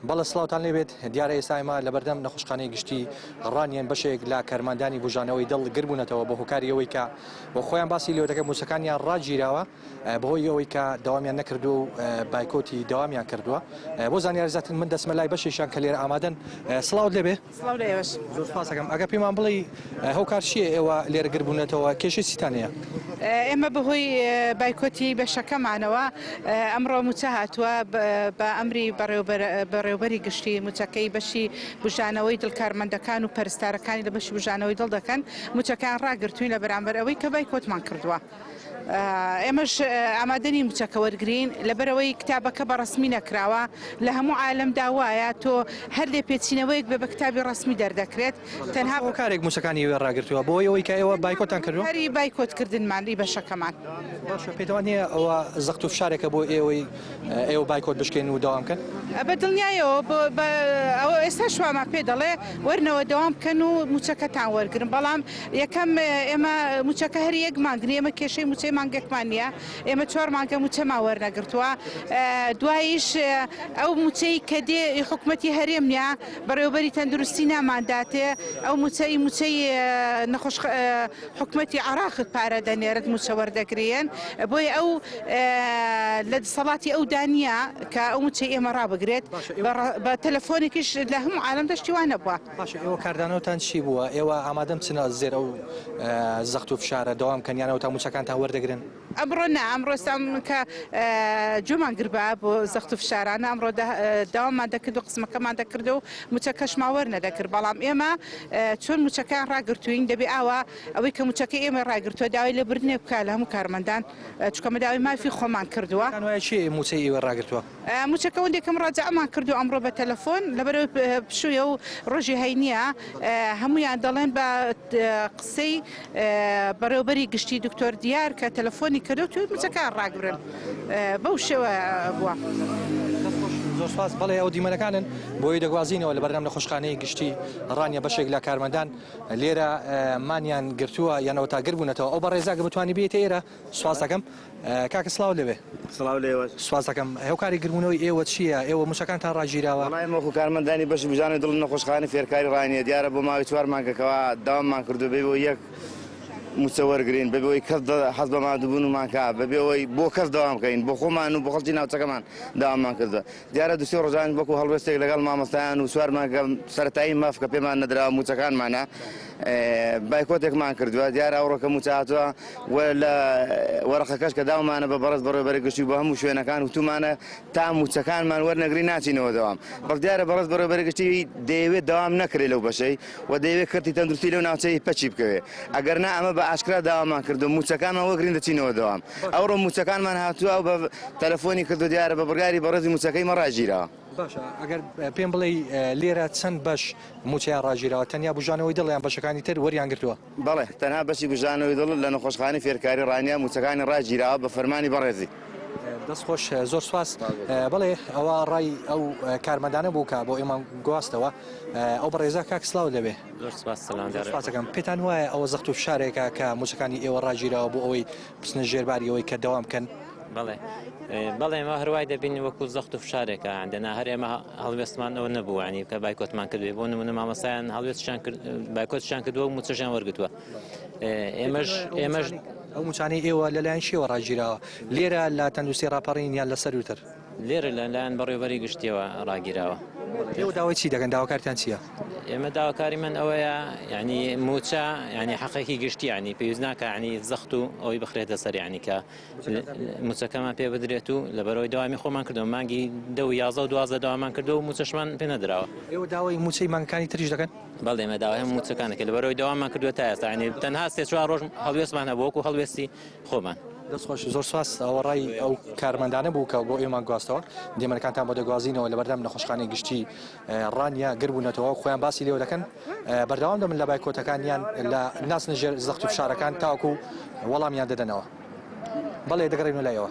بەڵە سڵاوتان لێبێت دیارە ئێسایمە لە بەردەم نەخۆشخانەی گشتی ڕانیان بەشێک لە کارماندانی بژانەوەی دڵ گربوونەتەوە بە هۆکاریەوەی کە بۆ خۆیان باسی لێو دەکەن موسەکانیان ڕاگیراوە بەهۆی ئەوەی کە داوامیان نەکردو و بایکۆتی داوامیان کردووە بۆ زانیاریزاتن من دەسمە لای بەشێکیان کە لێرە ئامادەن سڵاوت لێبێ زۆر سپاسەکەم ئەگە پێمان بڵێ هەوکار چییە ئێوە لێرە گربوونەتەوە کێشەی چیتانەیە ئێمە بەهۆی بایکۆتی بەشەکەمانەوە ئەمڕۆ موچە هاتووە بە ئەمری بەڕێوبەری گشتی موچەکەی بەشی بژانەوەی دڵ کارمەندەکان و پەرستارەکانی لە بەشی بژانەوەی دڵ دەکەن موچەکان ڕاگرتوین لە بەرامبەر ئەوەی کە بایکۆتمان کردووە. ئێمەش ئامادەنی موچەکە وەرگین لەبەرەوەی کتابەکە بە ڕسمی نەکراوە لە هەموو عالەمدا وایە تۆ هەر لێ پێچینەوەیەک بە کتابی ڕسمی دەردەکرێت تەنها بۆ کارێک موسەکانی وێ ڕاگرتووە بۆ ئەوەی کە ئێوە بایکۆتان کردووە هەری بایکۆتکردنمان بەشەکەمان باشە پێتوان نیە ئەوە زەخت و فشارێکە بۆ ئێوەی ئێوە بایکۆت بشکێن و داوامکەن بە دڵنیایەوە ئەوە ئێستا شوامان پێ دەڵێ وەرنەوە دەوام بکەن و موچەکەتان وەرگرن بەڵام یەکەم ئێمە موچەکە هەر یەک مانگنی ئێمە کێشەی موچەی مانگەکمان نییە ئێمە 4 مانگە موچەما وەرنەگرتووە دواییش ئەو موچەی کە دێ حکوومەتی هەرێم نیە بەڕێوەبەری تەندروستی نامانداتێ ئەو موچەی نەخۆش حکوومەتی عراقت پارە دەنێرت موچە وەردەگرێن بۆی ئەو لە دەسەڵاتی ئەو دانیە کە ئەو موچەی ئێمە ڕابگرێت بە تەلەفۆنێکیش لە هەموو عالەم دەشتی وانە بووە. باش ئێوە کاردانەوەتان چی بووە ئێوە ئامادەم چنە زێر ئەو زەخت و فشارە دەوام کەنیانەوە تا موچەکانتان وەردەگرن ئەمڕۆ نا ئەمڕۆستان کە جۆمان گربا بۆ زەخت و فشارانە ئەمڕۆ داوامان دەکرد و قسمەکەمان دەکرد و موچەکەشما وەرنەدەکرد بەڵام ئێمە چۆن موچەکان ڕاگرتوین دەبێ ئاوا ئەوەی کە موچەکە ئێمە ڕاگرتووە داوای لە بردنێ بکە لە هەموو کارمەندان چکەمە داوای مافی خۆمان کردووە چی موچەی ئێوە ڕاگرتووە موچەکە وندێکم ڕاجعمان کردو ئەمڕۆ بە تەلەفۆن لەبەرەوەی پشوویە و ڕۆژی هەینیە هەمویان دەڵێن بە قسەی بەڕێوەبەری گشتی دکتۆر دیار کە تەلەفۆنی کردو توی موچەکان ڕاگرن بەو شێوە بووە. زۆر سپاس بەڵێ ئەو دیمەنەکانن بۆی دەگوازینەوە لە بەردەم نەخۆشخانەی گشتی ڕانیە بەشێک لە کارمەندان لێرە مانیان گرتووە یانەوە تا گربوونەتەوە ئەو بە ڕێزاگە بتوانانی بێتە ئێرە سواز دەکەم کاکە سڵاو لەوێ سڵاو لێوە سواز دەکەم هەوکاری گربوونەوەی ئێوە چییە ئێوە موچەکانتان ڕاگیراوە وەڵامەخۆ کارمەندانی بەشی بژانەوەی دڵ نەخۆشخانەی فێرکاری ڕانیە دیارە بۆ ماوەی 4 مانگەکەوە داواممان کردو بێ بۆ یەک موچە وەرگرین بەبەوەی کەس حەز بەمان دوبوونمانکە بەبێەوەی بۆ کەس داوام بکەین بۆ خۆمان و بۆ خەڵکی ناوچەکەمان داواممان کردووە دیارە دوسێ ڕۆژان وەکو هەڵوێستێک لەگەڵ مامۆستایان و 4 مانگە سەرەتایی ماف کە پێمان نەدراوە موچەکانمانە بایکۆتێکمان کردووە دیارە ئەوڕۆکە موچە هاتووە لە وەرەقەکەش کە داومانە بە بەڕێز بەڕێوەبەری گشتی بۆ هەموو شوێنەکان و تومانە تا موچەکانمان وەرنەگری ناچینەوە دەوام بەڵ دیارە بەڕێز بەڕێوەبەری گشتی دەیەوێت داوام نەکرێت لەو بەشەی و دەیەوێت کردی تەندروستی لەو ناوچەی پەچی بکەوێ ئەگەر نا ئەمە بە ئاشکرا داوامان کردو موچەکانمان وەگرین دەچینەوە دەوام ئەوڕۆ موچەکانمان هاتووە و بە تەلەفۆنی کردو دیارە بە بڕیاری بەڕێزی موچەکەی مەڕاگیرەوە. باشە ئەگەر پێم بڵێ لێرە چەند بەش موچیان ڕاگیراوە تەنیا بژانەوەی دڵیان بەشەکانی تر وەریان گرتووە بەڵێ تەنها بەشی بژانەوەی دڵ لە نەخۆشخانەی فێرکاری ڕانیە موچەکانی ڕاگیراوە بە فەرمانی بەڕێزی دەستخۆش زۆر سواس بڵێ ئەوە ڕای ئەو کارمەندانە بوو کە بۆ ئێمە گواستەوە ئەو بەڕێزا کاک سڵاو لەبێ سپاسەکەم پێتان وایە ئەوە زەخت و فشارێکە کە موچەکانی ئێوە ڕاگیراوە بۆ ئەوەی بچنە ژێرباریەوەی کە دەوام بکەن بەڵێ ئێمە هەروای دەبین وەکو زەخت و فشارێکە عندنا هەر ئێمە هەڵوێستمان ئەوە نەبوو عنی کە بایکۆتمان کردوێ بۆ نمونە مامۆستایان هەڵوێستیان بایکۆتیان کردووە و موچەشیان وەرگتووە ئێمەش ئەو موچانەی ئێوە لەلایەن شێوە ڕاگیراوە لێرە لە تەندروستی ڕاپەڕین یان لەسەر وتر لێرە لەلایەن بەڕێوەبەری گشتیەوە ڕاگیراوە ئێوە داوای چی دەکەن داواکارتان چییە ئێمە داواکاری من ئەوەیە ینی موچە ینی حەقێکی گشتی ینی پێویست ناکە ینی زەخت و ئەوەی بخرێتە سەر ینی کە موچەکەمان پێ بدرێت و لە بەرەوەی داوامی خۆمان کردو مانگی 11 و 12 داوامان کردو و موچەشمان پێ نەدراوە ئێوە داوای موچەی مانگەکانی تریش دەکەن بەڵێ ئێمە داوای هەموو موچەکانێک لە بەرەوەی داوامان کردووە تا ئێستا ینی تەنها 3-4 ڕۆژ هەڵوێستمان هەبوو وەکو هەڵوێستی خۆمان دەستخۆش زۆر سواس ئەوە ڕای ئەو کارمەندانە بوو کە بۆ ئێمە گواستەوە دیمەنەکانتان بۆ دەگوازینەوە لە بەردەم نەخۆشخانەی گشتی ڕانیە گربوونەتەوە خۆیان باسی لێوە دەکەن بەردەوام دەمن لە بایکۆتەکانیان لە ناسنە ژێر زەخت و فشارەکان تاوەکو وەڵامیان دەدەنەوە بەڵێ دەگەڕێنەوە لایەوە